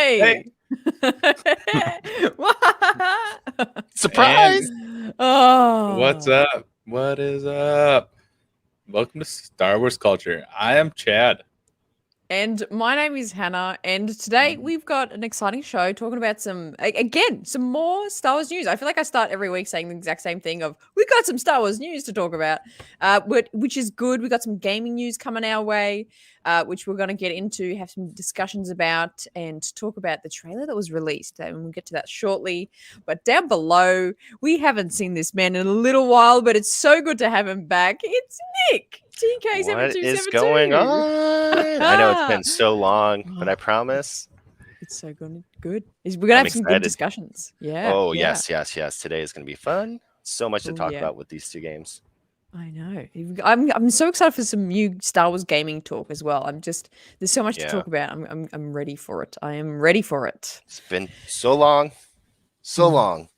Hey. Surprise! Oh. What's up? What is up? Welcome to Star Wars Culture. I am Chad. And my name is Hannah, and today we've got an exciting show talking about some more Star Wars news. I feel like I start every week saying the exact same thing of, we got some Star Wars news to talk about, which is good. We got some gaming news coming our way, which we're going to get into, have some discussions about, and talk about the trailer that was released, and we'll get to that shortly. But down below, we haven't seen this man in a little while, but it's so good to have him back. It's Nikk. TK7272. What is going on? I know it's been so long, but I promise. It's so good. We're going to have some good discussions. Yeah. Oh, yes. Today is going to be fun. So much to talk about with these two games. I know. I'm so excited for some new Star Wars gaming talk as well. There's so much to talk about. I'm ready for it. I am ready for it. It's been so long. So long.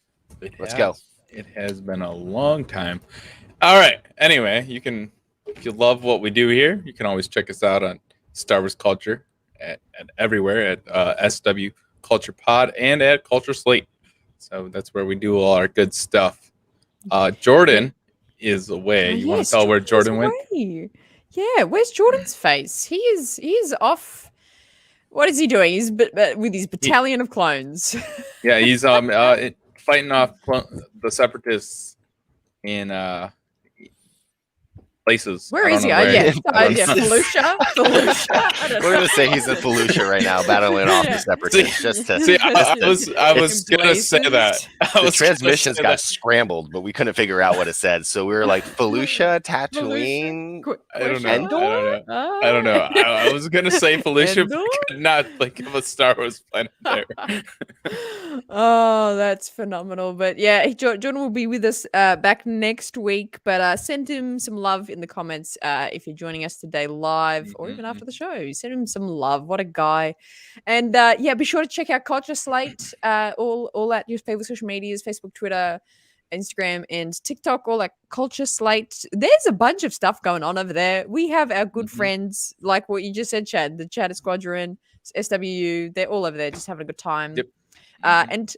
Let's go. It has been a long time. All right. Anyway, if you love what we do here, you can always check us out on Star Wars Culture at everywhere at SW Culture Pod and at Culture Slate. So that's where we do all our good stuff. Jordan is away. You want to tell where Jordan went? Yeah, where's Jordan's face? He is off. What is he doing? He's with his battalion of clones. Yeah, he's fighting off the separatists in places. Where is he? Felucia. We're gonna say he's in Felucia right now, battling off the separatists. I was gonna say that. The transmissions got scrambled, but we couldn't figure out what it said. So we were like, Felucia, Tatooine. I don't know. I was gonna say Felucia, but I could not think of a Star Wars planet there. Oh, that's phenomenal. But yeah, Jordan will be with us back next week. But send him some love in the comments if you're joining us today live or even after the show. Send him some love. What a guy. And be sure to check out Culture Slate, all at your favorite social medias, Facebook, Twitter, Instagram, and TikTok, all at Culture Slate. There's a bunch of stuff going on over there. We have our good friends, like what you just said, Chad, the Chatter Squadron, SWU, they're all over there just having a good time. Yep. And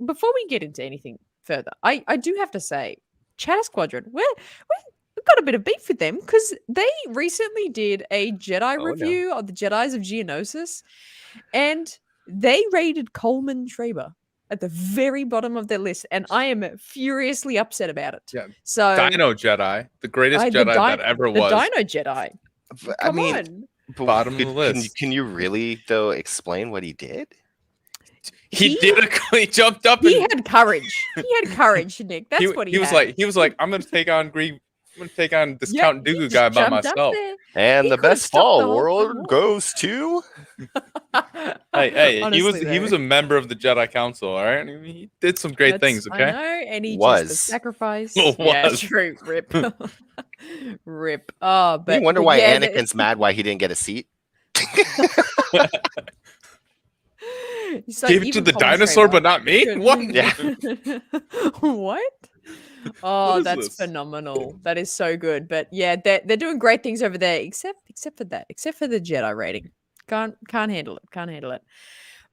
before we get into anything further, I do have to say, Chatter Squadron, we've got a bit of beef with them because they recently did a Jedi review of the Jedis of Geonosis, and they rated Coleman Schreiber at the very bottom of their list, and I am furiously upset about it. Yeah. So Dino Jedi, the greatest Jedi that ever was. The Dino Jedi. Come on. Bottom of the list. Can you really though explain what he did? He jumped up. He had courage. He had courage, Nick. That's what he was had. like. He was like, I'm gonna take on this Count Dooku guy by myself. And the best fall award goes to. Hey, honestly, he was a member of the Jedi Council, all right? I mean, he did some great things, okay? I know, and he just sacrificed. Yeah, true. Rip. Rip. Oh, but you wonder why Anakin's mad why he didn't get a seat? Gave it to the dinosaur, but not me? What? Yeah. What? Oh, that's phenomenal. That is so good. But yeah, they're doing great things over there, except for the Jedi rating. Can't handle it.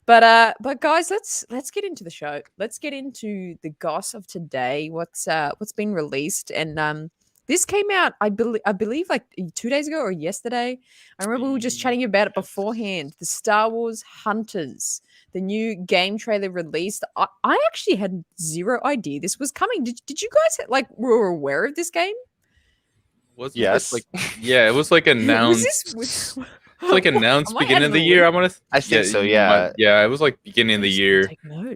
But guys, let's get into the show. Let's get into the goss of today. What's been released, and this came out, I believe, like 2 days ago or yesterday. I remember we were just chatting about it beforehand. The Star Wars Hunters, the new game trailer released. I actually had zero idea this was coming. Did you guys were aware of this game? Yes. It was like announced. It's like announced beginning of the year. I think so. Yeah. Yeah. It was like beginning of the year.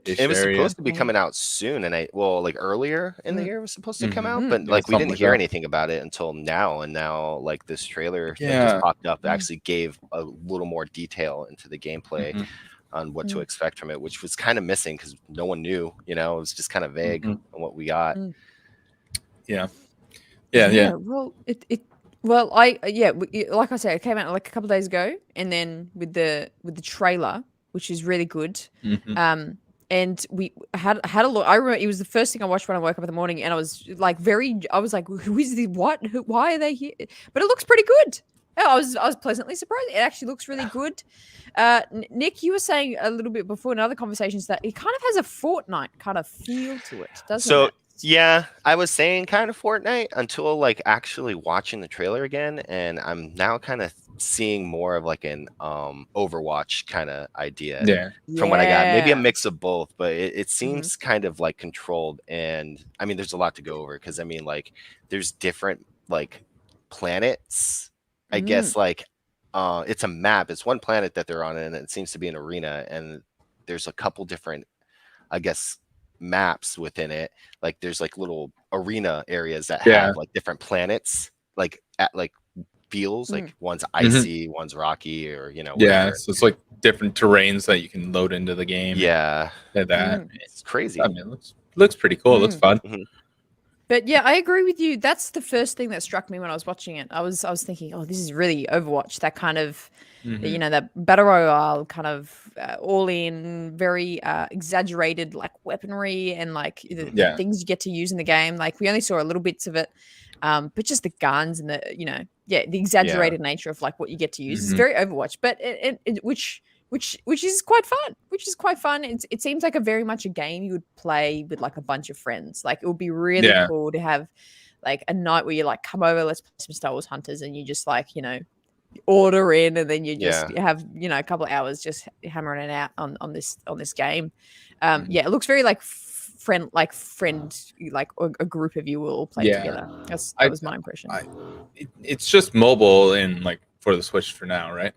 It was supposed to be coming out soon, and earlier in the year it was supposed to come out, but we didn't hear anything about it until now. And now this trailer that just popped up actually gave a little more detail into the gameplay on what to expect from it, which was kind of missing because no one knew. It was just kind of vague on what we got. Yeah. Well, like I said, it came out like a couple of days ago, and then with the trailer, which is really good. And we had a look. I remember it was the first thing I watched when I woke up in the morning, and I was like, who is this? Why are they here? But it looks pretty good. I was pleasantly surprised. It actually looks really good. Nikk, you were saying a little bit before in other conversations that it kind of has a Fortnite kind of feel to it, doesn't it? Yeah, I was saying kind of Fortnite until like actually watching the trailer again, and I'm now kind of seeing more of like an Overwatch kind of idea from what I got. Maybe a mix of both, but it seems kind of like controlled. And I mean, there's a lot to go over because I mean, like, there's different like planets. I guess like it's a map. It's one planet that they're on, and it seems to be an arena, and there's a couple different, I guess, maps within it. Like there's like little arena areas that have like different planets, like at like feels like one's icy, one's rocky, or whatever. So it's like different terrains that you can load into the game. It's crazy. I mean, it looks pretty cool. It looks fun. But yeah, I agree with you. That's the first thing that struck me when I was watching it. I was thinking, oh, this is really Overwatch. That kind of, that battle royale kind of all in, very exaggerated like weaponry and like the things you get to use in the game. Like we only saw a little bits of it, but just the guns and the the exaggerated nature of like what you get to use is very Overwatch. But which is quite fun. It seems like very much a game you would play with like a bunch of friends. Like it would be really cool to have like a night where you like come over, let's play some Star Wars Hunters, and you just like order in, and then you just have a couple of hours just hammering it out on this game. It looks very like friend like a group of you will all play together. That was my impression. It's just mobile and like for the Switch for now, right?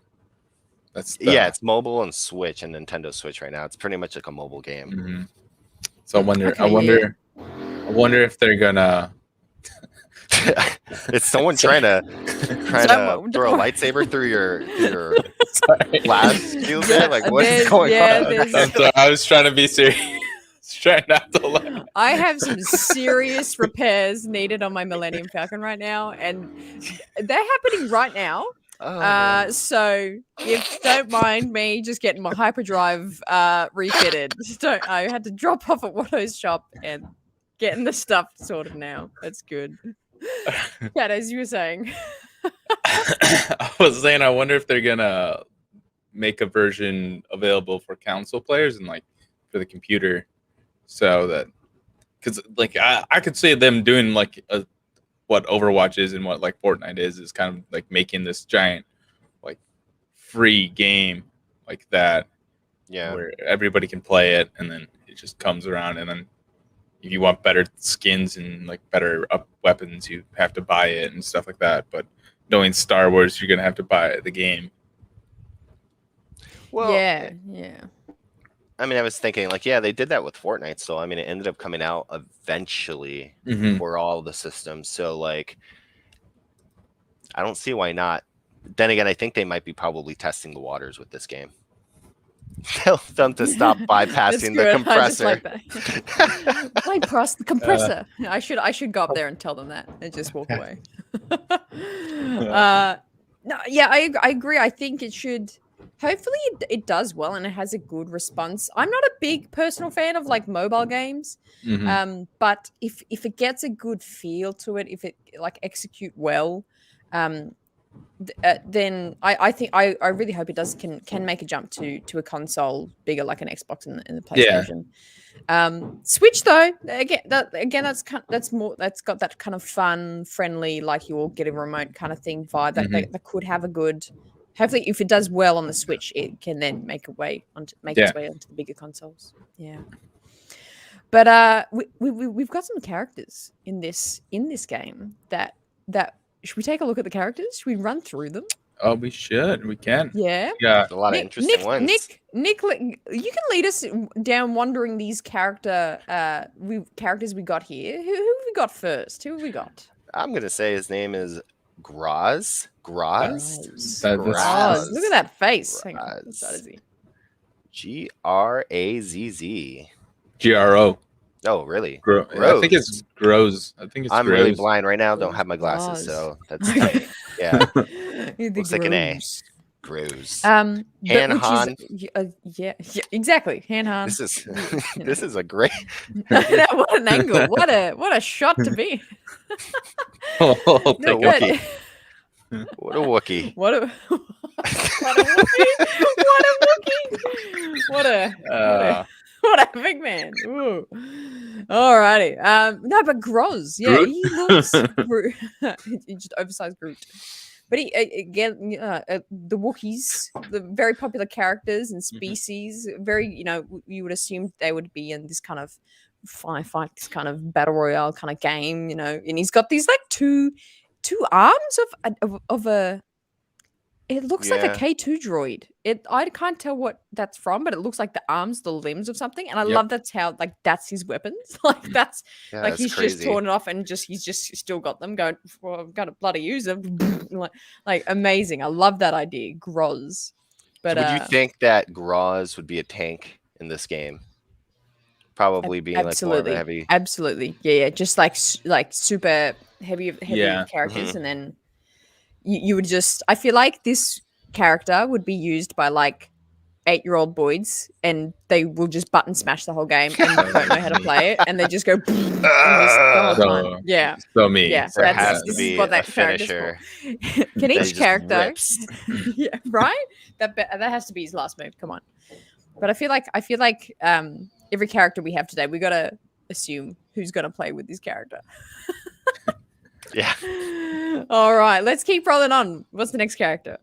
It's mobile and Switch and Nintendo Switch right now. It's pretty much like a mobile game. So I wonder if they're gonna. It's someone trying to throw a lightsaber through your blast shield there. Like what is going on? I'm sorry, I was trying to be serious. Trying not to laugh. I have some serious repairs needed on my Millennium Falcon right now, and they're happening right now. So if don't mind me just getting my hyperdrive refitted. I had to drop off at Watto's shop and getting the stuff sorted now. That's good. Yeah, as you were saying. I was saying I wonder if they're gonna make a version available for console players and like for the computer, so that because like I could see them doing like what Overwatch is and what like Fortnite is kind of like making this giant like free game like that, where everybody can play it, and then it just comes around, and then if you want better skins and like better weapons, you have to buy it and stuff like that. But knowing Star Wars, you're gonna have to buy the game. Well, yeah. I mean, I was thinking like, they did that with Fortnite. So I mean, it ended up coming out eventually for all the systems. So like, I don't see why not. Then again, I think they might be probably testing the waters with this game. Tell them to stop bypassing the compressor. Bypass the compressor. I should go up there and tell them that and just walk away. No, I agree. I think it should. Hopefully it does well and it has a good response. I'm not a big personal fan of like mobile games, but if it gets a good feel to it, if it like execute well, then I think I really hope it does can make a jump to a console bigger like an Xbox and the PlayStation. Switch though, that's got that kind of fun, friendly, like you all get a remote kind of thing vibe that could have a good. Hopefully, if it does well on the Switch, it can then make its way onto the bigger consoles. Yeah, but we've got some characters in this game that should we take a look at the characters? Should we run through them? Oh, we should. We can. Yeah. There's a lot of interesting ones. Nikk, you can lead us down wandering these characters we got here. Who have we got first? Who have we got? I'm gonna say his name is Graz. Look at that face. Hang on. What side is he? Grazz. GRO. Oh, really? I think it's grows. I'm really blind right now. Don't have my glasses, so that's yeah. Looks like an A. Grows. Han. Yeah, exactly. Han. This is a great. What an angle! What a shot to be. What a Wookiee. What a what a Wookiee. What a Wookiee. What a big man. Ooh. Alrighty. No, but Groz, yeah, Groot? he looks He just oversized Groot. But he again, the Wookiees, the very popular characters and species, very, you would assume they would be in this kind of firefight, this kind of battle royale kind of game, and he's got these like two arms of a. It looks like a K2 droid. I can't tell what that's from, but it looks like the arms, the limbs of something. And I love that's how that's his weapons. Like that's he's crazy. Just torn it off and he's just still got them going. Well, I've got to bloody use them. like amazing. I love that idea, Groz. But so would you think that Groz would be a tank in this game? Probably being like more of a heavy. Absolutely, yeah. Just like super heavy characters, and then. You would just, I feel like this character would be used by like 8-year-old boys, and they will just button smash the whole game and don't know how to play it, and they just go and just the whole time. Yeah. So me. Yeah. There has to be a finisher. Can each character yeah, right? That has to be his last move. Come on. But I feel like every character we have today, we gotta assume who's gonna play with this character. Yeah. All right, let's keep rolling on. What's the next character?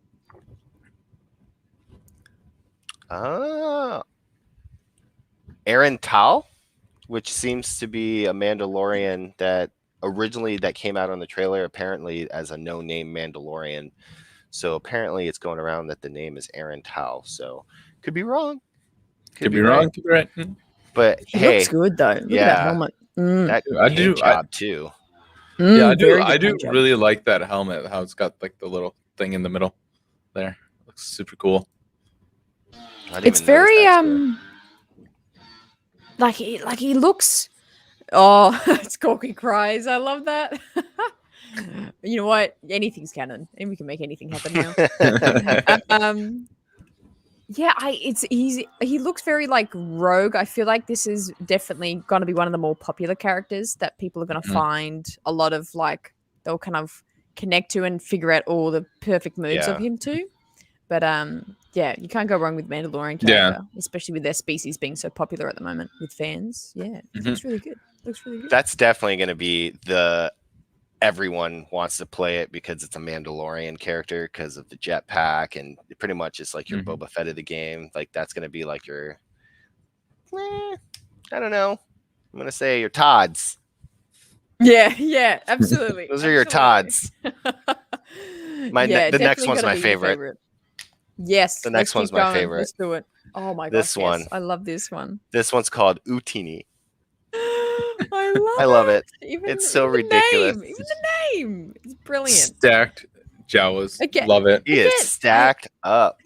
Aaron Tal, which seems to be a Mandalorian that originally came out on the trailer apparently as a no-name Mandalorian. So apparently it's going around that the name is Aaron Tal. So could be wrong. Could be wrong. Could be right. But he looks good though. Look at that helmet. That job too. Yeah, I do really like that helmet. How it's got like the little thing in the middle there. Looks super cool. It's very like he looks. Oh, it's Corky cries. I love that. You know what? Anything's canon, and we can make anything happen now. Yeah, it's easy. He looks very like rogue. I feel like this is definitely going to be one of the more popular characters that people are going to find a lot of like they'll kind of connect to and figure out all the perfect moves of him too. But yeah, you can't go wrong with Mandalorian character, especially with their species being so popular at the moment with fans. Yeah, it looks really good. That's definitely going to be everyone wants to play it because it's a Mandalorian character because of the jetpack, and pretty much it's like your Boba Fett of the game. Like that's going to be like your, I don't know. I'm going to say your Todds. Yeah, absolutely. Those are your Todds. The next one's my favorite. Yes. The next one's my favorite. Let's do it. Oh my gosh. This one. I love this one. This one's called Utini. I love it. It's so ridiculous. Even the name. It's brilliant. Stacked Jawas. Love it. He is stacked up.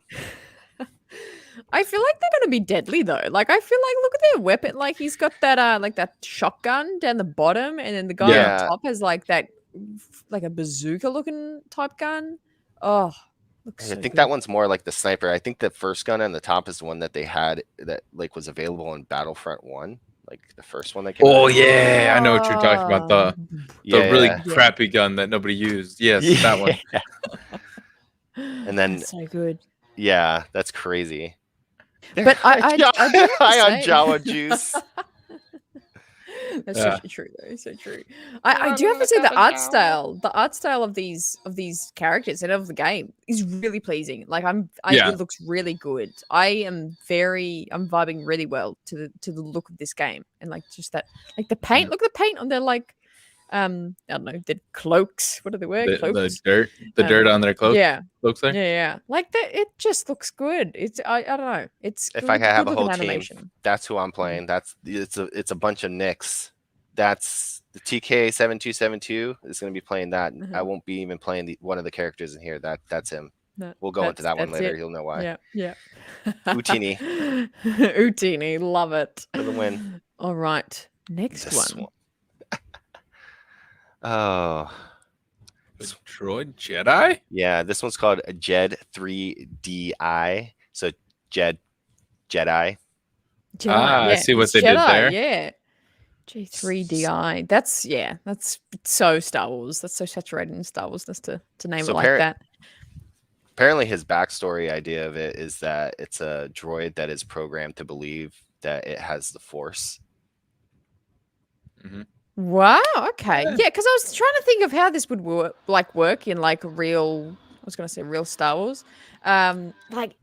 I feel like they're gonna be deadly though. Like I feel like look at their weapon. Like he's got that like that shotgun down the bottom, and then the guy on top has like that like a bazooka looking type gun. Oh, looks so I think good. that one's more like the sniper. I think the first gun on the top is the one that they had that like was available in Battlefront 1. Like the first one that came out. Oh yeah, I know what you're talking about. The really crappy gun that nobody used. Yes, that one. And then that's so good. Yeah, that's crazy. But I do on Jawa juice. That's so true though. So true. I do have to say the art style of these characters and of the game is really pleasing. Like it looks really good. I'm vibing really well to the look of this game, and like just that like the paint. Look at the paint on their like I don't know, the cloaks. What are they wearing? Cloaks? The dirt on their cloaks. Yeah. Cloaks there. Yeah. Like that, it just looks good. It's I don't know. It's if I could have a whole team, that's who I'm playing. It's a bunch of Nikks. That's the TK7272 is going to be playing that. I won't be even playing one of the characters in here. That's him. We'll go into that one later. You'll know why. Yeah. Utini. Utini, love it. For the win. All right. Next one. Oh. Droid Jedi? Yeah, this one's called a Jed 3DI. So Jedi. I see what they did there. Yeah. G3DI. That's so Star Wars. That's so saturated in Star Wars just to name it like that. Apparently his backstory idea of it is that it's a droid that is programmed to believe that it has the Force. Wow. Okay. Yeah, because I was trying to think of how this would work in like real. I was going to say real Star Wars. Like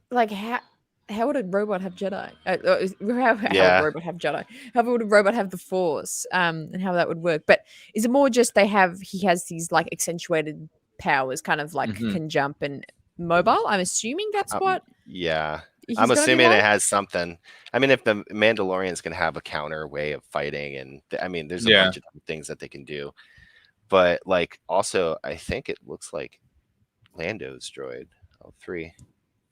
how would a robot have Jedi? How would a robot have Jedi? How would a robot have the Force? And how that would work? But is it more just he has these like accentuated powers, kind of like can jump and mobile? I'm assuming that's what. Yeah. I'm assuming it has something. I mean, if the Mandalorian's going to have a counter way of fighting, and I mean, there's a bunch of things that they can do. But like, also, I think it looks like Lando's droid. L3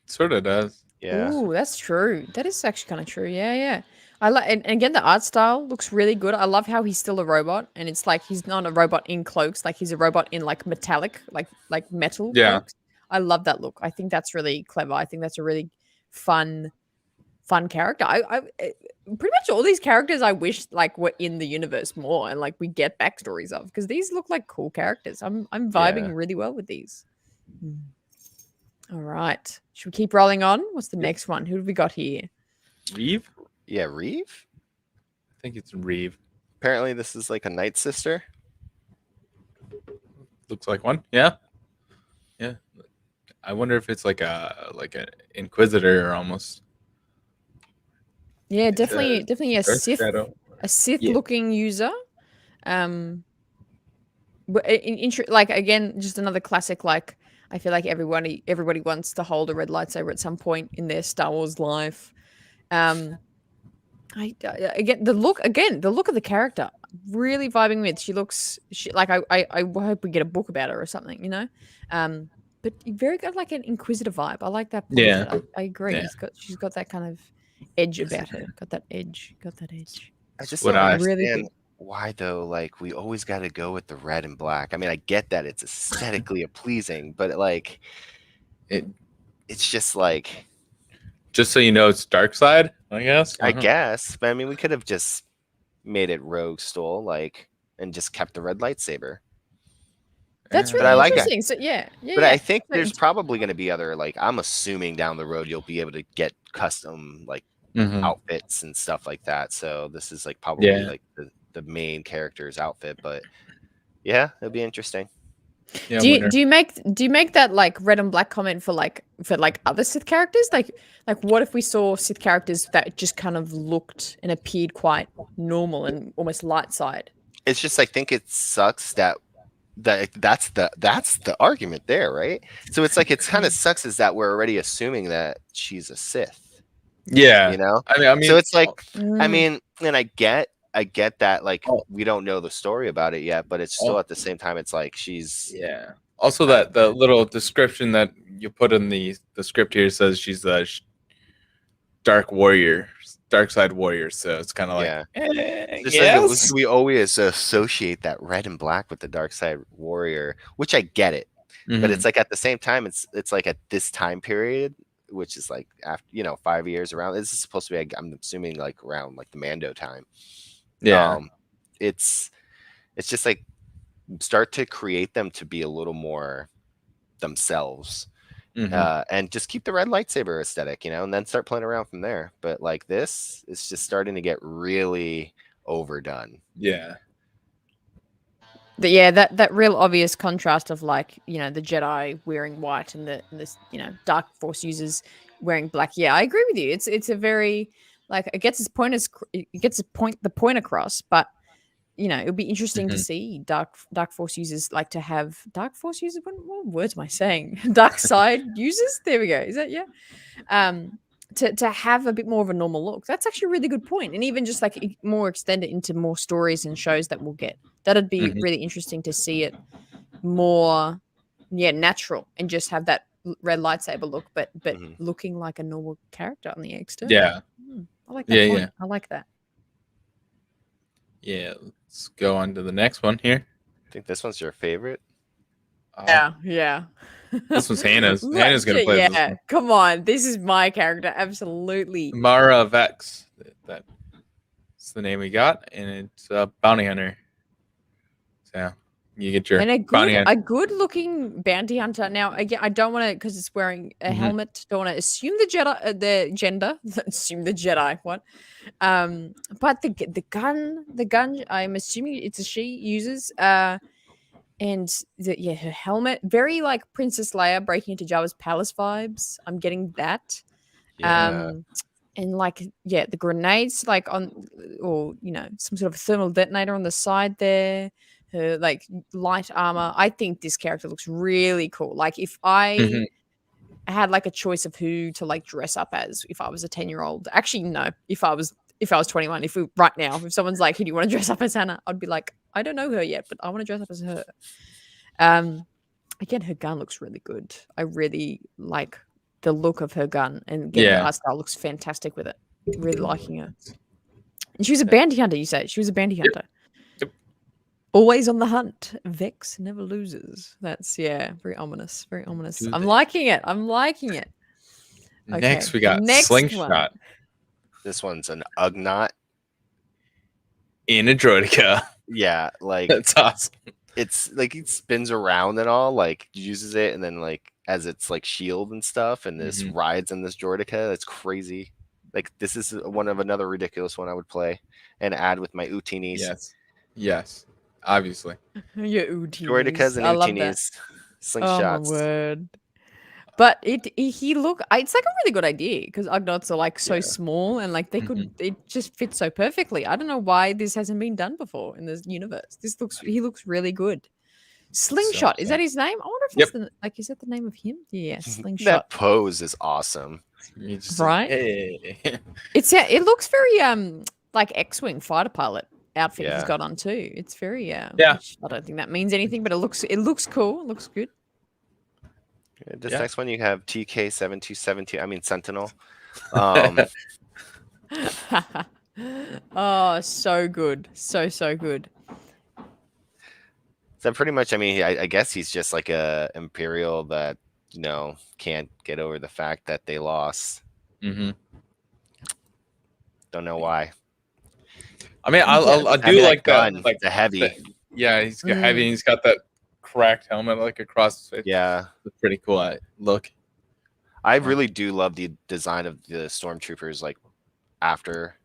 sort of does. Yeah. Ooh, that's true. That is actually kind of true. Yeah. I like, and again, the art style looks really good. I love how he's still a robot, and it's like he's not a robot in cloaks. Like he's a robot in like metallic, like metal cloaks. I love that look. I think that's really clever. I think that's a really fun character. I pretty much all these characters I wish like were in the universe more, and like we get backstories of, because these look like cool characters. I'm vibing really well with these. All right, should we keep rolling on? What's the next one? Who have we got here? Reeve? Yeah, Reeve? I think it's Reeve. Apparently this is like a Night Sister. Looks like one. Yeah. I wonder if it's like an Inquisitor almost. Yeah, definitely a Sith looking user. Like again, just another classic. Like I feel like everybody wants to hold a red lightsaber at some point in their Star Wars life. The look of the character, really vibing with. She like I hope we get a book about her or something, you know. But very good, like an Inquisitor vibe. I like that. Yeah, I agree. Yeah. She's got that kind of edge about her. Got that edge. I just don't understand why though. Like we always got to go with the red and black. I mean, I get that it's aesthetically pleasing, but like it's just like. Just so you know, it's dark side, I guess. I guess, but I mean, we could have just made it Rogue Stole, like, and just kept the red lightsaber. That's really interesting. So But I think there's probably going to be other, like, I'm assuming down the road you'll be able to get custom like outfits and stuff like that. So this is like probably like the main character's outfit, but yeah, it'll be interesting. Yeah, do you make that like red and black comment for other Sith characters? Like what if we saw Sith characters that just kind of looked and appeared quite normal and almost light side? It's just I think it sucks that's the argument there, right? So it's like it's kind of sucks is that we're already assuming that she's a Sith. Yeah, you know. I mean, so it's like I mean, and I get that like we don't know the story about it yet, but it's still at the same time it's like she's Also that the little description that you put in the script here says she's a dark side warrior, so it's kind of like like we always associate that red and black with the dark side warrior, which I get it, but it's like at the same time it's like at this time period, which is like after 5 years around. This is supposed to be I'm assuming like around like the Mando time. It's just like start to create them to be a little more themselves, and just keep the red lightsaber aesthetic, and then start playing around from there. But like this is just starting to get really overdone. That real obvious contrast of like the Jedi wearing white and the dark Force users wearing black. I agree with you. It's a very like it gets the point across, but it would be interesting to see dark Force users like to have dark Force users. What words am I saying? Dark side users. There we go. Is that to have a bit more of a normal look. That's actually a really good point. And even just like more extend it into more stories and shows that we'll get. That'd be really interesting to see it more, natural and just have that red lightsaber look, but looking like a normal character on the external. I like that point. I like that. Let's go on to the next one here. I think this one's your favorite. Yeah. This one's Hannah's. Hannah's gonna play this one. Come on, this is my character. Absolutely. Mara Vex. That That's the name we got, and it's a bounty hunter. So you get your and bounty hunter. a good looking bounty hunter. Now again, I don't want to because it's wearing a helmet. Don't want to assume the Jedi, the gender. Assume the Jedi. What? But the gun. I'm assuming it's a she uses. And her helmet, very like Princess Leia breaking into Jabba's palace vibes. I'm getting that. Yeah. And like, the grenades like on, or some sort of thermal detonator on the side there. Her like light armor. I think this character looks really cool. Like if I had like a choice of who to like dress up as, if I was a 10-year-old. Actually, no. If I was 21, right now, if someone's like, "Who do you want to dress up as, Hannah?" I'd be like, I don't know her yet, but I want to dress up as her. Again, her gun looks really good. I really like the look of her gun, and again, the art style looks fantastic with it. Really liking her. And she was a bounty hunter. You say she was a bounty hunter. Yep. Always on the hunt. Vex never loses. That's very ominous. Very ominous. I'm liking it. Okay. Next, we got Slingshot. One. This one's an Ugnaught in a droideka. Yeah, like that's awesome. It's like it spins around and all, like uses it, and then like as its like shield and stuff, and this rides in this droideka. That's crazy. Like this is another ridiculous one I would play and add with my Utinis. Yes, obviously. Your Utinis. Droidekas and Utinis. Slingshots. Oh my word. But it's like a really good idea because Ugnaughts are like so small and like it just fits so perfectly. I don't know why this hasn't been done before in this universe. He looks really good. Slingshot, is that his name? I wonder if that's is that the name of him? Yeah, Slingshot. That pose is awesome. Right? Hey. It looks very like X-Wing fighter pilot outfit he's got on too. It's very I don't think that means anything, but it looks cool. It looks good. This next one you have TK7272. I mean Sentinel. Oh, so good, so good. So pretty much, I mean, I guess he's just like a Imperial that can't get over the fact that they lost. Don't know why. I mean, I do like that. Like the heavy. He's got heavy. And he's got that cracked helmet like across his face. Yeah, it's pretty cool look. I really do love the design of the stormtroopers, like after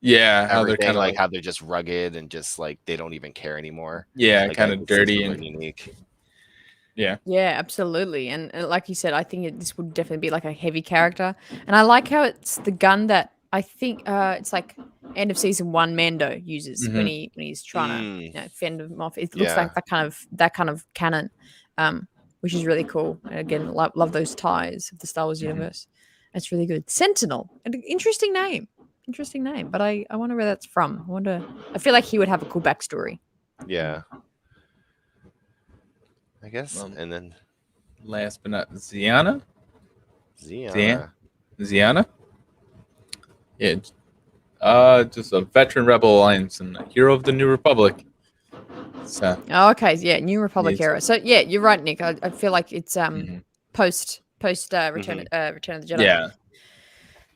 how they're kind of like how they're just rugged and just like they don't even care anymore. Like, kind of dirty and unique. Yeah, absolutely. And like you said, I think this would definitely be like a heavy character. And I like how it's the gun that I think it's like end of season 1 Mando uses when he's trying to fend him off. It looks like that kind of cannon, which is really cool. And again, love those ties of the Star Wars universe. That's really good. Sentinel, an interesting name, but I wonder where that's from. I feel like he would have a cool backstory. Yeah, I guess. And then last but not Ziana. Yeah, just a veteran Rebel Alliance and a hero of the New Republic. So. Oh, okay, yeah, New Republic era. So yeah, you're right, Nick. I feel like it's post Return of the Jedi.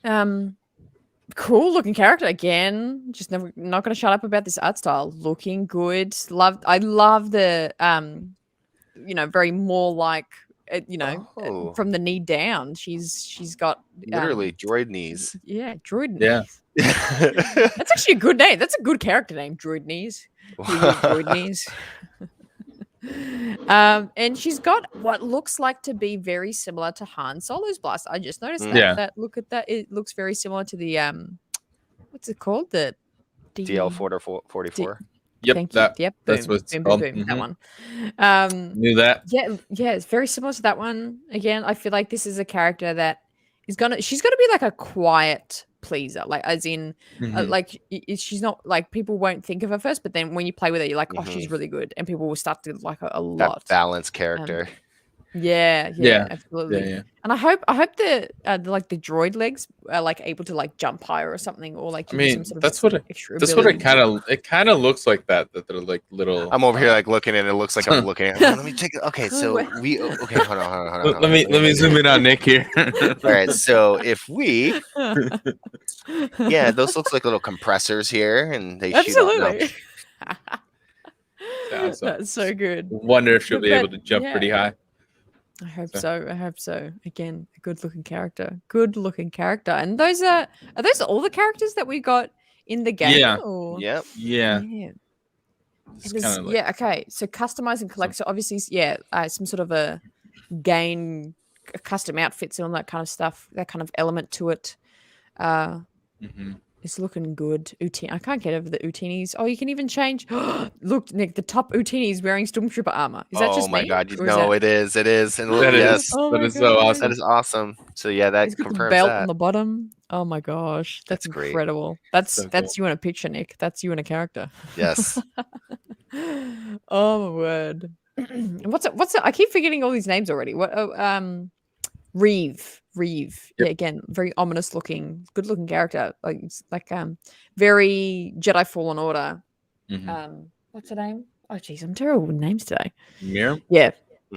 Yeah. Cool looking character again. Just not going to shut up about this art style. Looking good. I love the very more like. From the knee down, she's got literally droid knees. Yeah, droid knees. Yeah, that's actually a good name. That's a good character name, droid knees. Droid knees. And she's got what looks like to be very similar to Han Solo's blast. I just noticed that. Yeah. That look at that. It looks very similar to the what's it called? The DL-44. Yep, Thank that, you. Yep, that's boom, what's boom, called. boom, that one. Knew that. Yeah, it's very similar to that one. Again, I feel like this is a character that she's gonna be like a quiet pleaser, like as in, she's not like people won't think of her first, but then when you play with her, you're like, oh, she's really good, and people will start to like her a lot. That balanced character. Yeah, absolutely. Yeah. And I hope the like the droid legs are like able to like jump higher or something, or like some sort of extra ability. It kind of looks like that they're like little. I'm over here like looking and it looks like I'm looking at. Let me take it. Okay, so hold on. Let me zoom in on Nick here. All right, so if we Yeah, those looks like little compressors here, and they shoot out. No. Absolutely. That's so good. Wonder if she'll be able to jump pretty high. I hope so. I hope so. Again, a good-looking character. Good-looking character. And those are those all the characters that we got in the game? Yeah. Or? Yep. Yeah. Yeah. Okay. So customize and collect. So obviously, some sort of a gain custom outfits and all that kind of stuff. That kind of element to it. It's looking good. I can't get over the Utinis. Oh, you can even change. Look, Nikk, the top Utini is wearing Stormtrooper armor. Is that just me? Oh my god! No, it is. It is. And that yes, that is so awesome. That is awesome. So yeah, that confirms the belt that. on the bottom. Oh my gosh, that's incredible. Great. That's so cool. You in a picture, Nikk. That's you in a character. Yes. Oh my word. What's it? I keep forgetting all these names already. What? Reeve. Yep. Yeah, again, very ominous looking, good looking character. Like it's like very Jedi Fallen Order. What's her name? Oh jeez, I'm terrible with names today. Mirren? Yeah.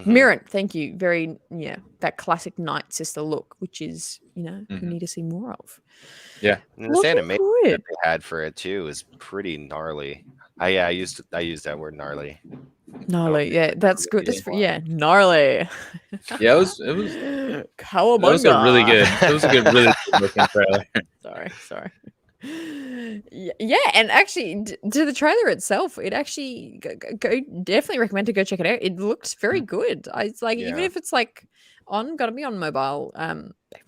Mirren, thank you. Very that classic Night Sister look, which is, we need to see more of. Yeah. And this animation that they had for it too is pretty gnarly. I used that word gnarly. Gnarly, yeah, that's good. That's gnarly. Yeah, it was Cowabunga. That was a really good. It was a really good looking trailer. Sorry. Yeah, and actually, to the trailer itself, it actually definitely recommend to go check it out. It looks very good. It's like even if it's like gotta be on mobile.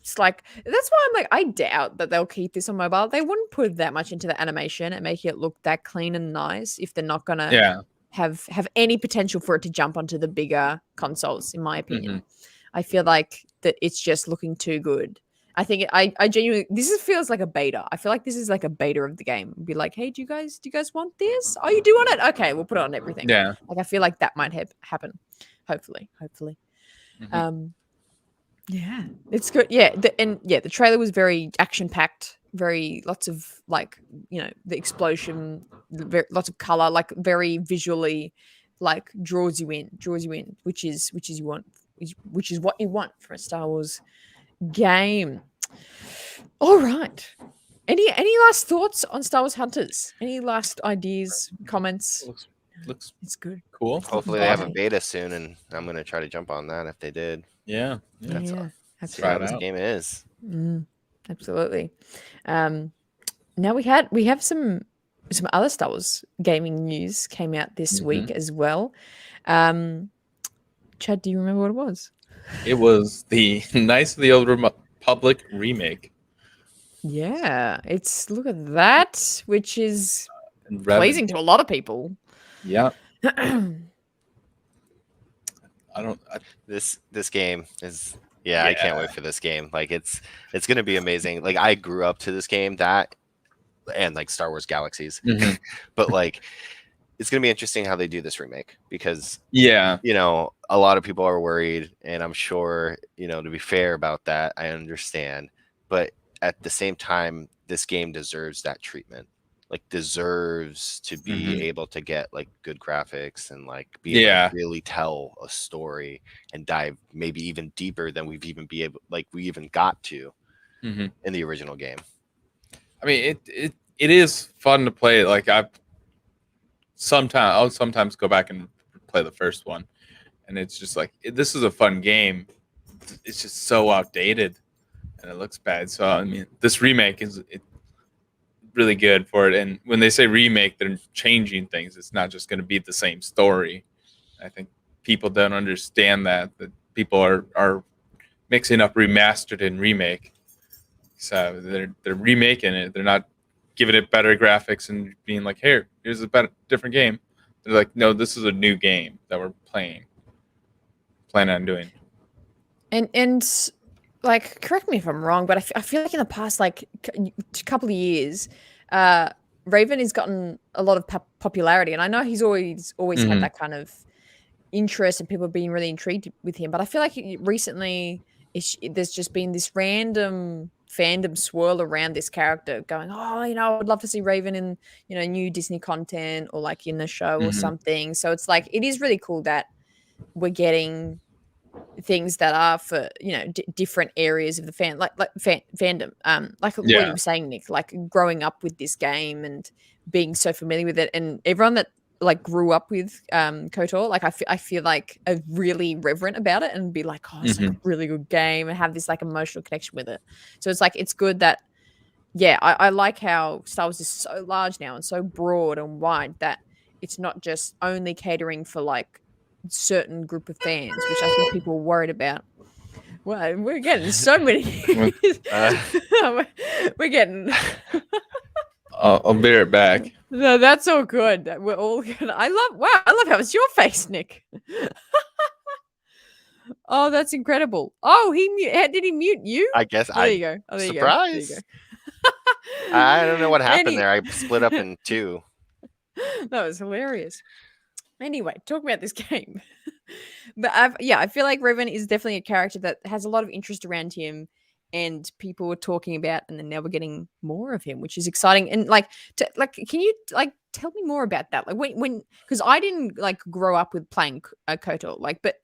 It's like that's why I'm like I doubt that they'll keep this on mobile. They wouldn't put that much into the animation and make it look that clean and nice if they're not gonna have any potential for it to jump onto the bigger consoles. In my opinion, I feel like that it's just looking too good. I think I genuinely feels like a beta. I feel like this is like a beta of the game. It'd be like, hey, do you guys want this? Oh, you do want it? Okay, we'll put it on everything. Yeah. Like I feel like that might happen. Hopefully. Yeah, it's good. Yeah, the trailer was very action packed. Very lots of like the explosion, lots of color, like very visually, like draws you in, which is what you want for a Star Wars game. All right. Any last thoughts on Star Wars Hunters? Any last ideas, comments? Looks it's good. Cool. Hopefully they have a beta soon, and I'm gonna try to jump on that if they did. Yeah. That's how this game is. Absolutely. Now we have some other Star Wars gaming news came out this week as well. Chad, do you remember what it was? It was the Knights of the Old Republic remake. Yeah, look at that, which is pleasing to a lot of people. Yeah. This game is I can't wait for this game. Like it's gonna be amazing. Like I grew up to this game and like Star Wars Galaxies, but like it's gonna be interesting how they do this remake because a lot of people are worried, and I'm sure to be fair about that, I understand, but at the same time, this game deserves that treatment. Like deserves to be able to get like good graphics and like be able to really tell a story and dive maybe even deeper than we even got to in the original game. I mean, it is fun to play. Like I'll sometimes go back and play the first one, and it's just like this is a fun game. It's just so outdated, and it looks bad. So I mean, this remake is really good for it. And when they say remake, they're changing things. It's not just going to be the same story. I think people don't understand that people are mixing up remastered and remake. So they're remaking it. They're not giving it better graphics and being like, here's a different game. They're like, no, this is a new game that we're planning on doing. And like, correct me if I'm wrong, but I feel like in the past, like couple of years, Raven has gotten a lot of popularity, and I know he's always had that kind of interest, and people have been really intrigued with him. But I feel like recently, there's just been this random fandom swirl around this character, going, I would love to see Raven in new Disney content or like in the show or something. So it's like it is really cool that we're getting things that are for different areas of the fandom. Like what you were saying, Nick, like growing up with this game and being so familiar with it, and everyone that like grew up with KOTOR, like I feel like are really reverent about it and be like, oh, it's like a really good game, and have this like emotional connection with it. So it's like it's good that I like how Star Wars is so large now and so broad and wide that it's not just only catering for like certain group of fans, which I think people were worried about. Well, we're getting so many. We're getting. I'll bear it back. No, that's all good. We're all good. I love how it's your face, Nick. Oh, that's incredible. Oh, did he mute you? I guess. There you go. Oh, there surprise. You go. I don't know what happened there. I split up in two. That was hilarious. Anyway, talking about this game. But I feel like Revan is definitely a character that has a lot of interest around him, and people were talking about, and then now we're getting more of him, which is exciting. And can you like tell me more about that? Like when because I didn't like grow up with playing KOTOR, like, but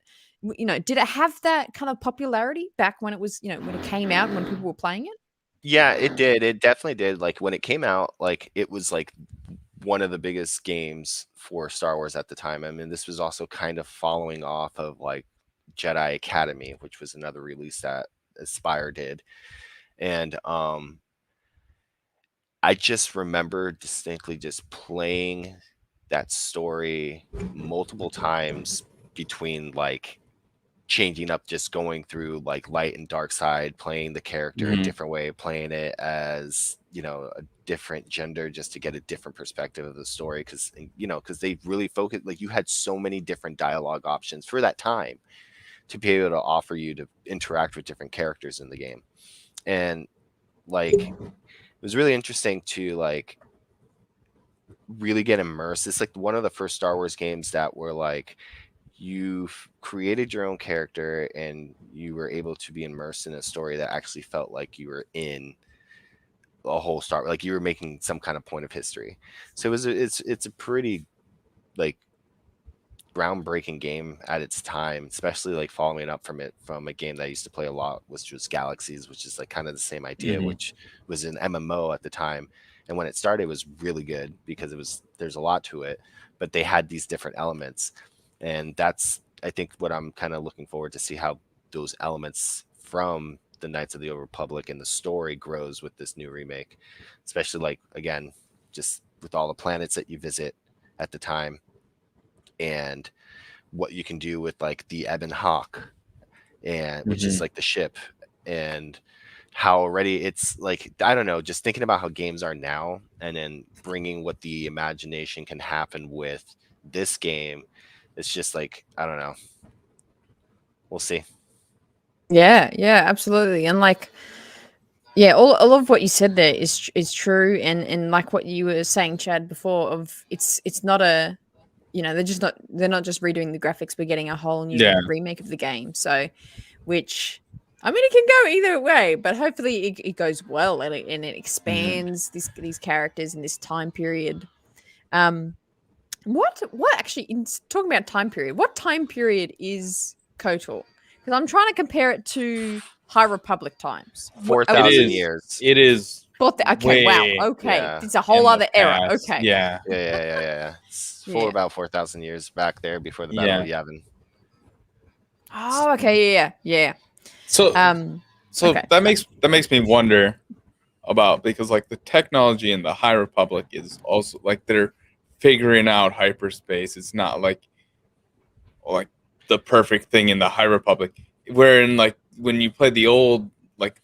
did it have that kind of popularity back when it was, when it came out and when people were playing it? Yeah, it did. It definitely did. Like when it came out, like it was like one of the biggest games for Star Wars at the time. I mean, this was also kind of following off of like Jedi Academy, which was another release that Aspire did. And I just remember distinctly just playing that story multiple times between like changing up, just going through like light and dark side, playing the character a different way, playing it as a different gender, just to get a different perspective of the story, because they really focused, like you had so many different dialogue options for that time to be able to offer you to interact with different characters in the game. And like it was really interesting to like really get immersed. It's like one of the first Star Wars games that were like you've created your own character and you were able to be immersed in a story that actually felt like you were in a whole Star, like you were making some kind of point of history. So it's a pretty like groundbreaking game at its time, especially like following up from a game that I used to play a lot, which was Galaxies, which is like kind of the same idea, which was an MMO at the time. And when it started, it was really good because there's a lot to it, but they had these different elements. And that's, I think, what I'm kind of looking forward to see how those elements from the Knights of the Old Republic and the story grows with this new remake, especially like, again, just with all the planets that you visit at the time and what you can do with like the Ebon Hawk, and which is like the ship, and how already it's like, I don't know, just thinking about how games are now and then bringing what the imagination can happen with this game. It's just like, I don't know. We'll see. Yeah, absolutely. And like, all of what you said there is true. And like what you were saying, Chad, before, of it's not a, they're not just redoing the graphics, but getting a whole new remake of the game. So, which, I mean, it can go either way, but hopefully it goes well and it expands these characters in this time period. What actually, in talking about time period, what time period is KOTOR? Because I'm trying to compare it to High Republic times. 4,000 years. It is. Okay, wow. Okay, yeah. It's a whole other era. Okay. Yeah. It's for about 4,000 years back there before the Battle of Yavin. Oh, okay, yeah. So that makes me wonder about, because like the technology in the High Republic is also like they're figuring out hyperspace. It's not like the perfect thing in the High Republic, wherein like when you play the old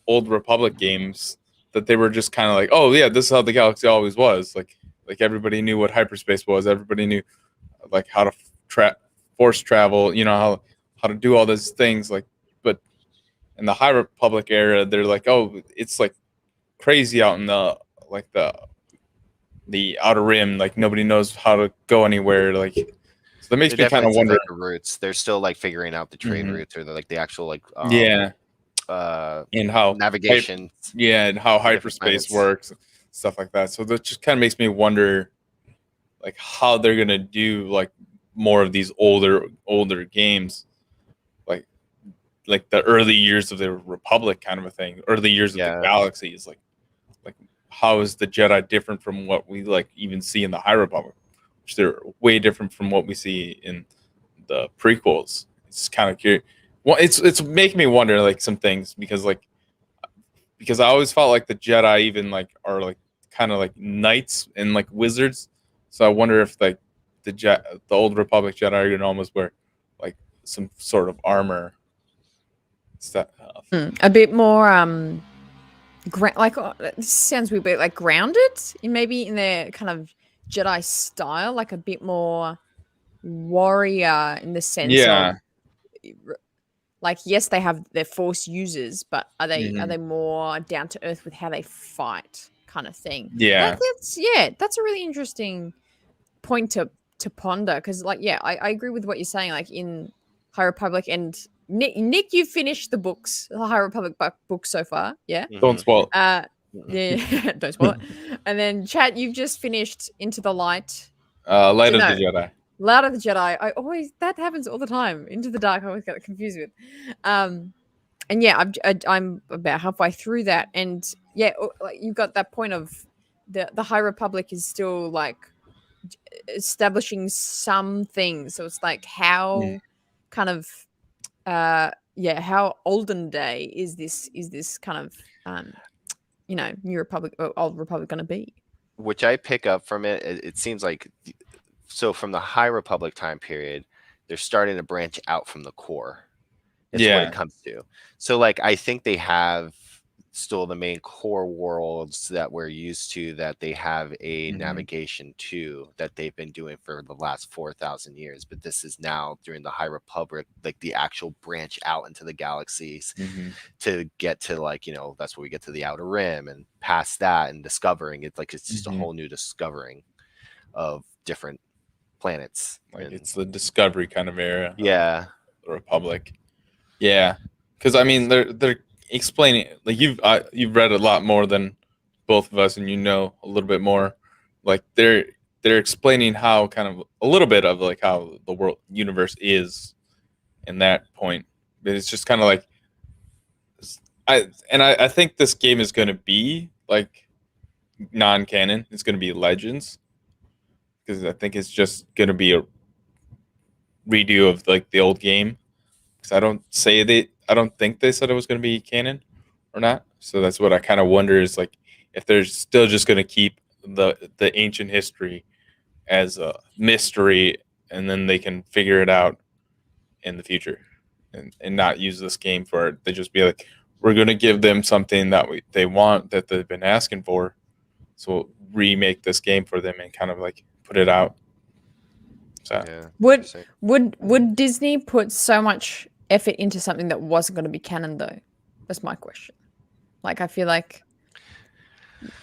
Republic games, that they were just kind of like, oh yeah, this is how the galaxy always was. Like everybody knew what hyperspace was. Everybody knew like how to force travel. How to do all those things. Like, but in the High Republic era, they're like, oh, it's like crazy out in the outer rim. Like nobody knows how to go anywhere. Like, so that makes me kind of wonder the routes. They're still like figuring out the trade routes, or like the actual like and how navigation, and how hyperspace works, stuff like that. So that just kind of makes me wonder, like how they're gonna do like more of these older games, like like the early years of the Republic kind of a thing, early years of the Galaxies. Like how is the Jedi different from what we like even see in the High Republic, which they're way different from what we see in the prequels. It's kind of curious. Well, it's making me wonder like some things because I always felt like the Jedi even like are like kind of like knights and like wizards. So I wonder if like the old Republic Jedi are gonna almost wear like some sort of armor stuff. A bit more this sounds weird, but like grounded in maybe in their kind of Jedi style, like a bit more warrior in the sense of like, yes, they have their Force users, but are they more down to earth with how they fight, kind of thing? That's a really interesting point to ponder because, like, I agree with what you're saying. Like in High Republic and Nikk, you've finished the books, the High Republic books so far, yeah. Don't spoil. Yeah, don't spoil it. And then Chat, you've just finished Into the Light. Light of the Jedi. Light of the Jedi. That happens all the time. Into the Dark, I always get confused with. And yeah, I'm about halfway through that, and yeah, like you've got that point of the High Republic is still like establishing some things. So it's like how kind of how olden day is this kind of New Republic or Old Republic going to be? Which I pick up from it. It seems like so from the High Republic time period, they're starting to branch out from the core. It's what it comes to. So like I think they have still the main core worlds that we're used to, that they have a navigation to, that they've been doing for the last 4,000 years. But this is now during the High Republic, like the actual branch out into the galaxies to get to like, that's where we get to the Outer Rim and past that and discovering it. Like it's just a whole new discovering of different planets. Like it's the discovery kind of era. Yeah. The Republic. Yeah. Because I mean they're explaining like you've read a lot more than both of us and a little bit more. Like they're explaining how kind of a little bit of like how the world universe is in that point. But it's just kind of like I think this game is going to be like non-canon. It's going to be Legends because I think it's just going to be a redo of like the old game. Because I don't think they said it was going to be canon or not. So that's what I kind of wonder is like if they're still just going to keep the ancient history as a mystery and then they can figure it out in the future and not use this game for it. They just be like, we're going to give them something that they want, that they've been asking for. So we'll remake this game for them and kind of like put it out. So would Disney put so much effort into something that wasn't going to be canon though? That's my question. Like I feel like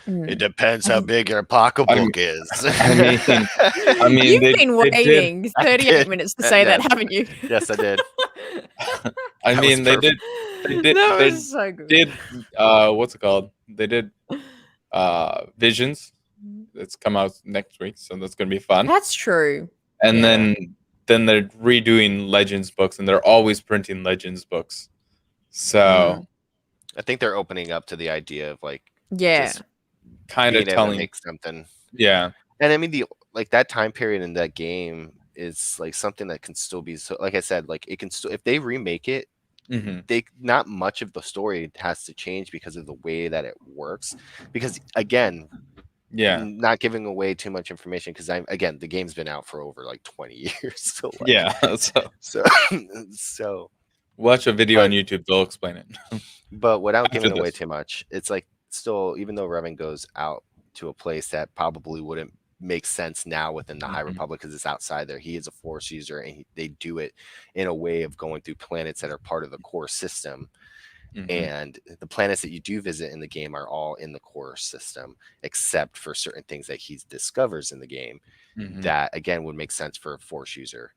it depends how big your pocketbook is. I mean you've been waiting 38 minutes to say that, haven't you? Yes, I did. I mean they did that was so good. What's it called? They did Visions. It's come out next week, so that's going to be fun. That's true. And then they're redoing Legends books, and they're always printing Legends books. So I think they're opening up to the idea of like kind of telling make something. Yeah. And I mean that time period in that game is like something that can still be so, like I said, like it can still, if they remake it, they not much of the story has to change because of the way that it works. Because again, not giving away too much information because the game's been out for over like 20 years. So so watch a video on YouTube, they'll explain it. But without giving away too much, it's like still, even though Revan goes out to a place that probably wouldn't make sense now within the High Republic because it's outside there, he is a Force user and they do it in a way of going through planets that are part of the core system. And the planets that you do visit in the game are all in the core system, except for certain things that he discovers in the game that again would make sense for a Force user,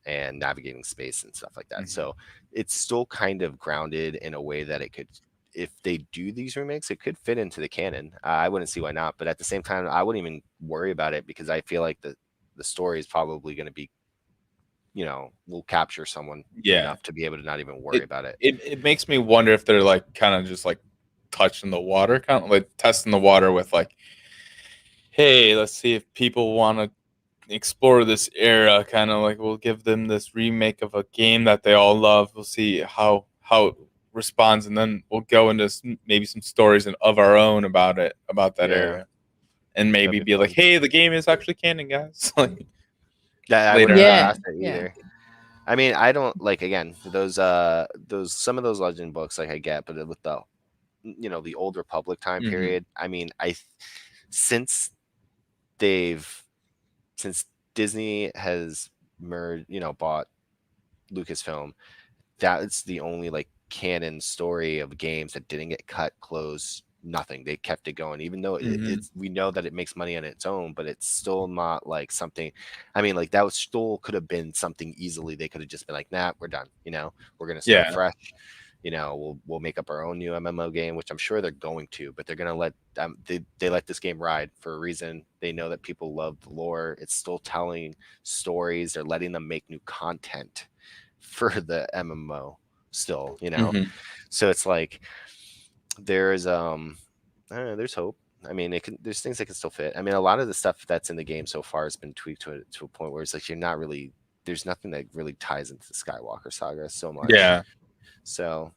and navigating space and stuff like that. So it's still kind of grounded in a way that it could, if they do these remakes, it could fit into the canon. I wouldn't see why not, but at the same time, I wouldn't even worry about it because I feel like the story is probably going to be will capture someone enough to be able to not even worry about it. It makes me wonder if they're like kind of just like touching the water, kind of like testing the water with like, hey, let's see if people want to explore this era. Kind of like we'll give them this remake of a game that they all love. We'll see how it responds, and then we'll go into maybe some stories of our own about that era, and maybe be like, hey, the game is actually canon, guys. Like I wouldn't ask that either. I mean, I don't like, again, those some of those legend books, like I get, but with the the Old Republic time period, I mean, since Disney has merged, bought Lucasfilm, that's the only like canon story of games that didn't get cut, closed, nothing. They kept it going, even though it's, we know that it makes money on its own, but it's still not like something. I mean, like that still could have been something easily. They could have just been like, nah, we're done. We're gonna start fresh. We'll make up our own new MMO game, which I'm sure they're going to, but they're gonna let they let this game ride for a reason. They know that people love the lore. It's still telling stories. They're letting them make new content for the MMO still, So it's like there's hope. I mean, there's things that can still fit. I mean, a lot of the stuff that's in the game so far has been tweaked to a point where it's like there's nothing that really ties into the Skywalker saga so much. Yeah. So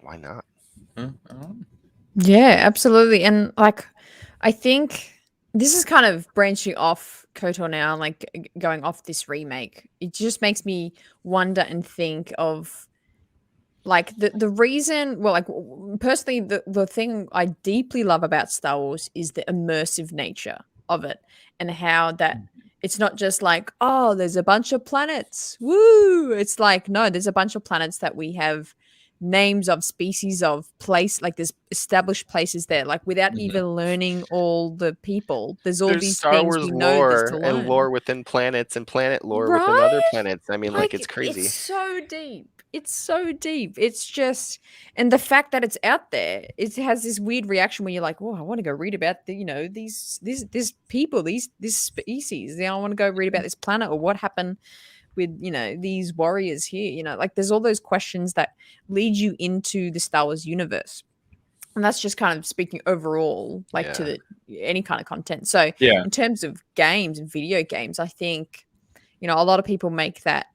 why not? Yeah, absolutely. And like, I think this is kind of branching off KOTOR now, like going off this remake. It just makes me wonder and think of like the reason, well, like personally, the thing I deeply love about Star Wars is the immersive nature of it, and how that it's not just like, oh, there's a bunch of planets, woo. It's like, no, there's a bunch of planets that we have names of, species of, place, like there's established places there, like without even learning all the people. There's these Star things Wars we know lore to learn. and lore within planets and planet lore within other planets. I mean, like it's crazy. It's so deep. It's so deep. It's just, and the fact that it's out there, it has this weird reaction where you're like, oh, I want to go read about the, these people, this species. I want to go read about this planet, or what happened with, these warriors here. Like there's all those questions that lead you into the Star Wars universe. And that's just kind of speaking overall, like to any kind of content. So in terms of games and video games, I think, a lot of people make that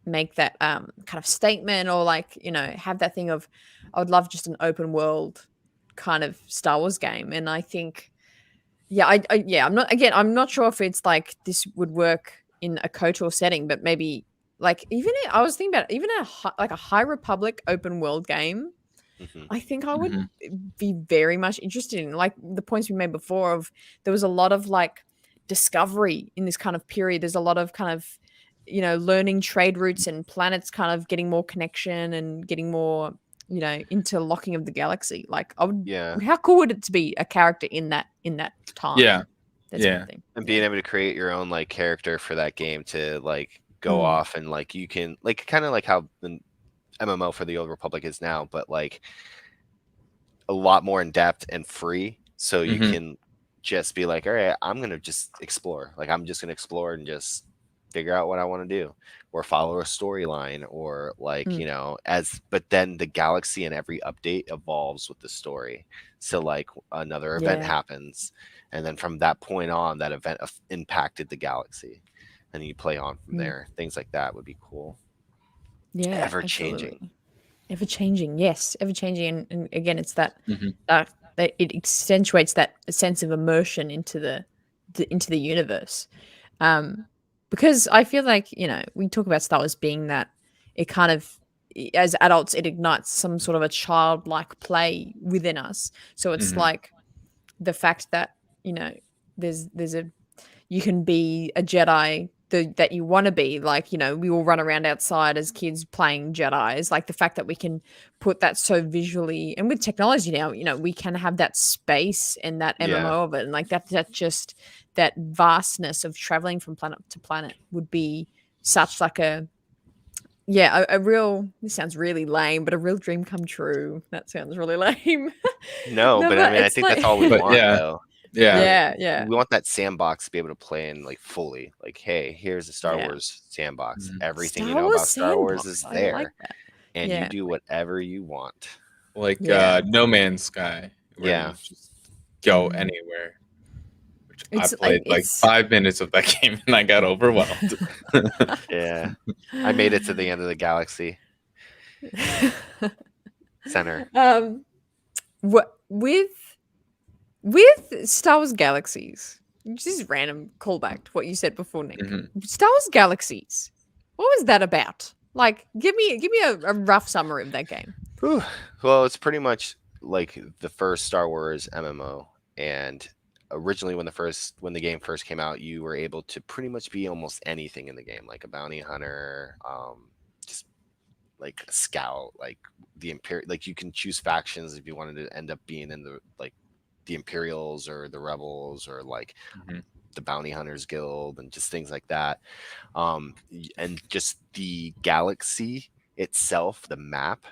kind of statement, or like, have that thing of, I would love just an open world kind of Star Wars game. And I think, I'm not sure if it's like this would work in a KOTOR setting, but maybe like I was thinking about even a High Republic open world game. I think I would be very much interested in, like the points we made before of, there was a lot of like discovery in this kind of period. There's a lot of kind of, learning trade routes and planets kind of getting more connection and getting more, interlocking of the galaxy. Like I would, how cool would it to be a character in that time? Yeah. And being able to create your own like character for that game to like go off, and like you can like kind of like how the MMO for the Old Republic is now, but like a lot more in depth and free. So you can just be like, all right, I'm going to just explore. Like I'm just going to explore and just figure out what I want to do, or follow a storyline, or like, but then the galaxy and every update evolves with the story. So like another event happens, and then from that point on, that event impacted the galaxy, and you play on from there. Things like that would be cool. Yeah, ever changing. Yes, ever changing, and again, it's that that it accentuates that sense of immersion into the universe. Because I feel like, we talk about Star Wars being that it kind of, as adults, it ignites some sort of a childlike play within us. So it's like the fact that, there's you can be a Jedi that you want to be, like, we all run around outside as kids playing Jedis. Like the fact that we can put that so visually, and with technology now, we can have that space and that MMO of it. And like that just that vastness of traveling from planet to planet would be such like a real, this sounds really lame, but a real dream come true. That sounds really lame. No, but I mean, I think that's all we want though. Yeah. We want that sandbox to be able to play in like fully. Like, hey, here's a Star Wars sandbox. Everything you know about Star Wars is there, like that. and you do whatever you want. Like No Man's Sky, where you just go anywhere. I played like 5 minutes of that game and I got overwhelmed. Yeah, I made it to the end of the galaxy center. What with Star Wars Galaxies? This is random callback to what you said before, Nick. Star Wars Galaxies. What was that about? Like, give me a rough summary of that game. Whew. Well, it's pretty much like the first Star Wars MMO, and originally when the game first came out, you were able to pretty much be almost anything in the game, like a bounty hunter, just like a scout, like the Imperial. Like you can choose factions if you wanted to end up being in the the Imperials or the Rebels or like the Bounty Hunters Guild and just things like that. And just the galaxy itself, the map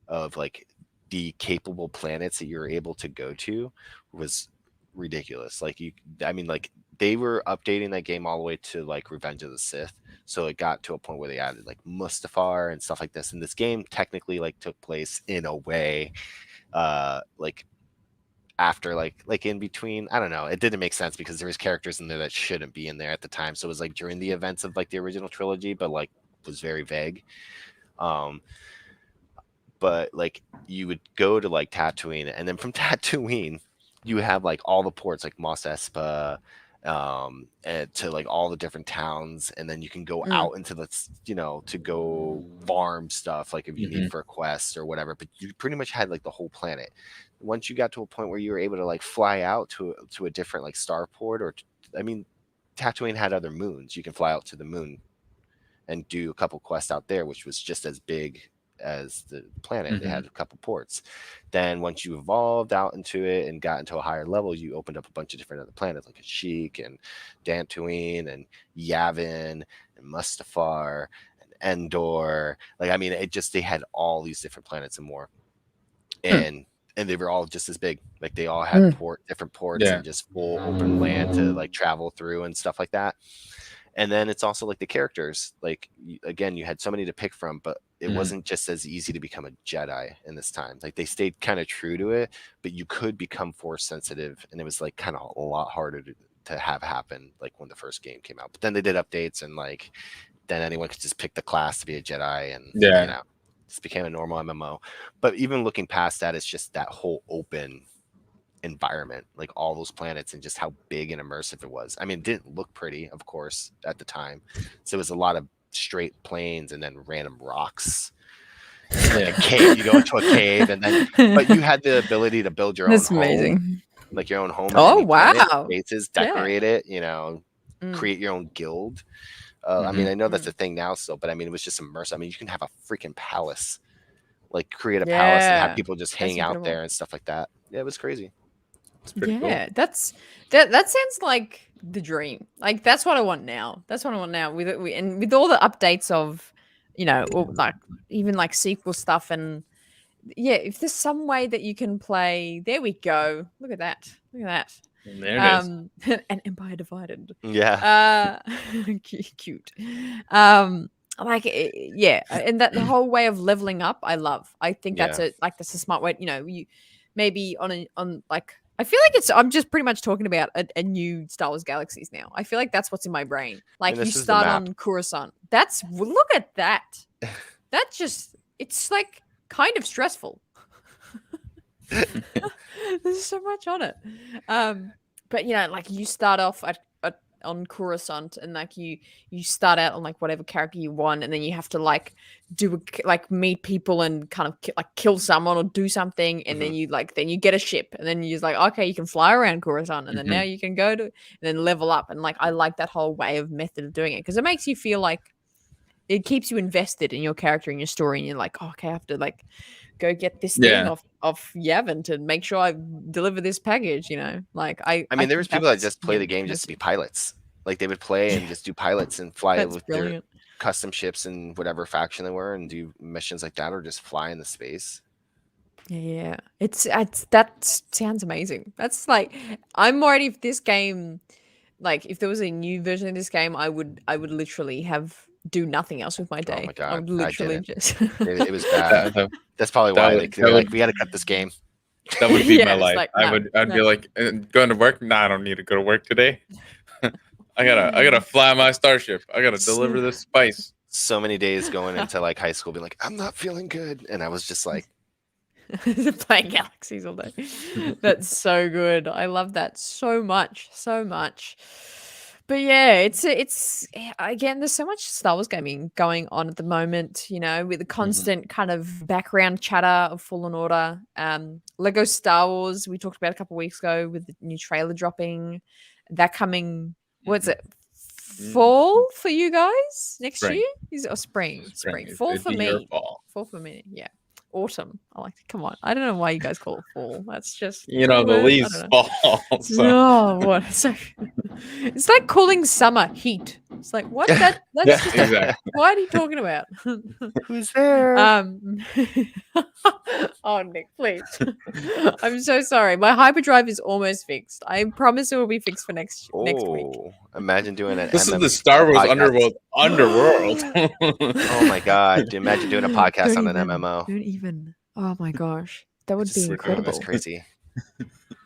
of like the capable planets that you're able to go to was ridiculous. Like they were updating that game all the way to like Revenge of the Sith, so it got to a point where they added like Mustafar and stuff like this, and this game technically like took place in a way like after like in between. I don't know, it didn't make sense because there was characters in there that shouldn't be in there at the time, so it was like during the events of like the original trilogy, but like was very vague. But like you would go to like Tatooine, and then from Tatooine you have like all the ports like Mos Espa, and to like all the different towns, and then you can go out into the to go farm stuff like if you need for a quest or whatever. But you pretty much had like the whole planet. Once you got to a point where you were able to like fly out to a different like starport, or Tatooine had other moons. You can fly out to the moon and do a couple quests out there, which was just as big as the planet. They had a couple ports. Then once you evolved out into it and got into a higher level, you opened up a bunch of different other planets like Kashyyyk and Dantooine and Yavin and Mustafar and Endor. Like I mean, they had all these different planets and more, and they were all just as big. Like they all had different ports and just full open land to like travel through and stuff like that. And then it's also like the characters, like again, you had so many to pick from, but it wasn't just as easy to become a Jedi in this time. Like they stayed kind of true to it, but you could become Force sensitive, and it was like kind of a lot harder to have happen like when the first game came out. But then they did updates, and like then anyone could just pick the class to be a Jedi, and just became a normal MMO. But even looking past that, it's just that whole open environment, like all those planets, and just how big and immersive it was. I mean, it didn't look pretty, of course, at the time, so it was a lot of straight plains and then random rocks, like a cave. You go into a cave, and then but you had the ability to build your own home. Amazing. Like your own home. Oh wow. Spaces, decorate it, create your own guild. I mean, I know that's a thing now still, but I mean, it was just immersive. I mean, you can have a freaking palace, like create a palace and have people just hang out there and stuff like that. Yeah, it was crazy. Cool. That sounds like the dream. Like that's what I want now. With all the updates of, like even like sequel stuff, and if there's some way that you can play. There we go. Look at that. And there it is. An Empire Divided. Yeah. Cute. And that the whole way of leveling up, I love. I think that's a smart way. You maybe on like. I feel like I'm just pretty much talking about a new Star Wars Galaxies now. I feel like that's what's in my brain. Like you start on Coruscant. Look at that. It's like kind of stressful. There's so much on it. But like you start off on Coruscant, and like you start out on like whatever character you want, and then you have to like meet people and kind of kill someone or do something, and then you get a ship, and then you're just like, okay, you can fly around Coruscant, and then now you can go to and then level up, and like I like that whole method of doing it because it makes you feel like it keeps you invested in your character and your story, and you're like, oh, okay, I have to like go get this thing off Yavin to make sure I deliver this package, like I mean there was people that just play the game just to be pilots. Like they would play and just do pilots and fly with their custom ships and whatever faction they were and do missions like that, or just fly in the space. Yeah, it's that sounds amazing. That's like, I'm worried if this game, like if there was a new version of this game, I would literally do nothing else with my Oh day. my I god, would I literally didn't. just It was bad. That, That's probably that why would they were that like, would we got to cut this game. that would be my yeah, it's life. like no, I'd be no. like, going to work. Nah, I don't need to go to work today. I gotta fly my starship. I gotta deliver this spice. So many days going into like high school, being like, I'm not feeling good, and I was just like, playing Galaxies all day. That's so good. I love that so much, so much. But yeah, it's again, there's so much Star Wars gaming going on at the moment, you know, with the constant kind of background chatter of Fallen Order. Lego Star Wars, we talked about a couple of weeks ago with the new trailer dropping. That coming, what's it? Fall for you guys next Spring. year? Is it spring? Fall It'd for be your me. fall. Fall for me. Yeah. Autumn. I like it. Come on. I don't know why you guys call it fall. That's just You know, the word. leaves fall. So. No, what? So, it's like calling summer heat. It's like what? That's Yeah, just exactly. what are you talking about? who's there? Oh, Nick, please. I'm so sorry. My hyperdrive is almost fixed. I promise it will be fixed for next week. Imagine doing an This MM is the Star Wars podcast. underworld. Oh my god! Imagine doing a podcast on an MMO. Don't even. Oh my gosh, that would be incredible. That's crazy.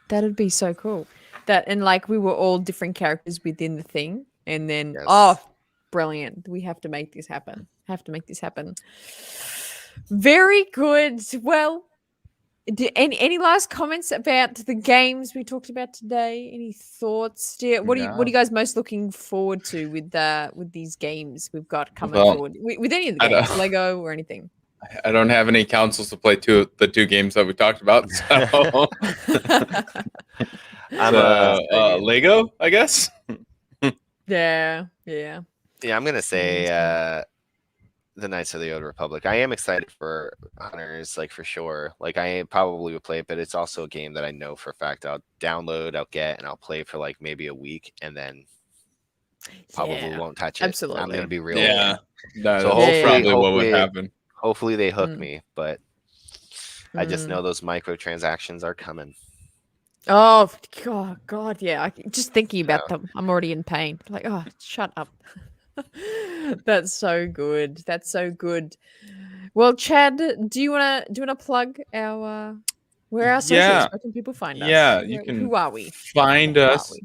That would be so cool. That, and like we were all different characters within the thing, and then Yes. brilliant. We have to make this happen. Very good. Well, any last comments about the games we talked about today? Any thoughts? What are you guys most looking forward to with these games we've got coming forward? With any of the games, Lego or anything? I don't have any consoles to play the two games that we talked about. So I'm Lego, I guess. Yeah. Yeah, I'm gonna say the Knights of the Old Republic. I am excited for Hunters, like for sure. Like I probably would play it, but it's also a game that I know for a fact I'll download, I'll get, and I'll play for like maybe a week, and then probably won't touch it. Absolutely. I'm gonna be real. Yeah. So Hopefully what would happen. Hopefully they hook me, but I just know those microtransactions are coming. Oh God, yeah. Just thinking about them, I'm already in pain. Like, oh, shut up. That's so good. Well, Chad, do you wanna plug our where our socials? Where can people find us? Yeah, you can. Who are we? Find us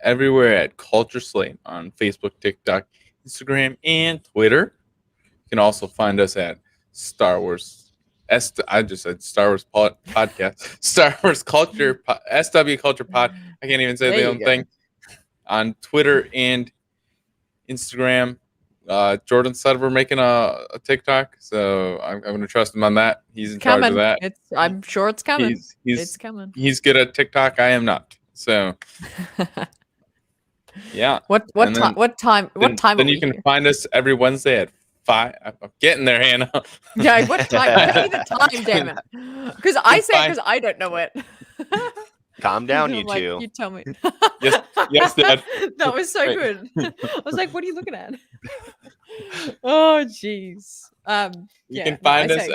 everywhere at Culture Slate on Facebook, TikTok, Instagram, and Twitter. You can also find us at Star Wars. I just said Star Wars podcast. Star Wars Culture SW Culture Pod. I can't even say the own thing. On Twitter and Instagram. Jordan said we're making a TikTok, so I'm going to trust him on that. He's in charge of that. I'm sure it's coming. It's coming. He's good at TikTok. I am not. So yeah. What time? Then you can find us every Wednesday at 5. I'm getting there, Hannah. Yeah, what time? Give me the time, damn it. Because I don't know it. Calm down, you two. You tell me. Yes, Dad. That was so good. I was like, what are you looking at? Oh, jeez. You can find us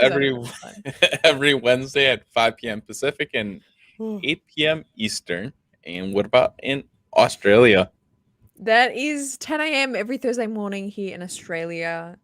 every Wednesday at 5 p.m. Pacific and 8 p.m. Eastern. And what about in Australia? That is 10 a.m. every Thursday morning here in Australia.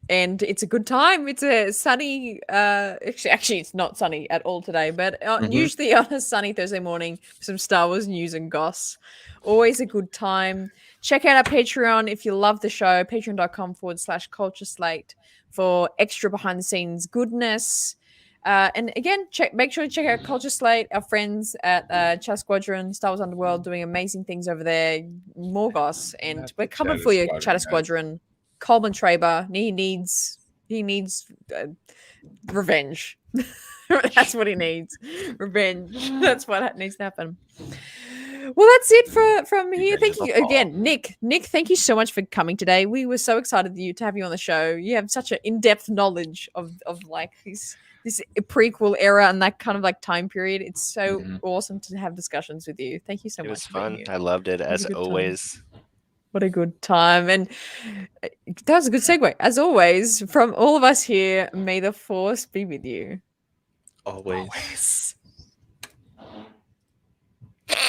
And it's a good time. It's a sunny, actually it's not sunny at all today, but usually on a sunny Thursday morning, some Star Wars news and goss. Always a good time. Check out our Patreon if you love the show, patreon.com/Culture Slate for extra behind the scenes goodness. And again, make sure to check out Culture Slate, our friends at Chat Squadron, Star Wars Underworld, doing amazing things over there. More goss, and we're coming for you, Chat Squadron. Coleman Traber, he needs revenge. That's what he needs. Revenge. That's what needs to happen. Well, that's it from here. Thank you again, Nikk. Nikk, thank you so much for coming today. We were so excited to have you on the show. You have such an in-depth knowledge of like this prequel era and that kind of like time period. It's so awesome to have discussions with you. Thank you so much. It was fun. I loved it as always. What a good time. And that was a good segue. As always, from all of us here, may the force be with you. Always.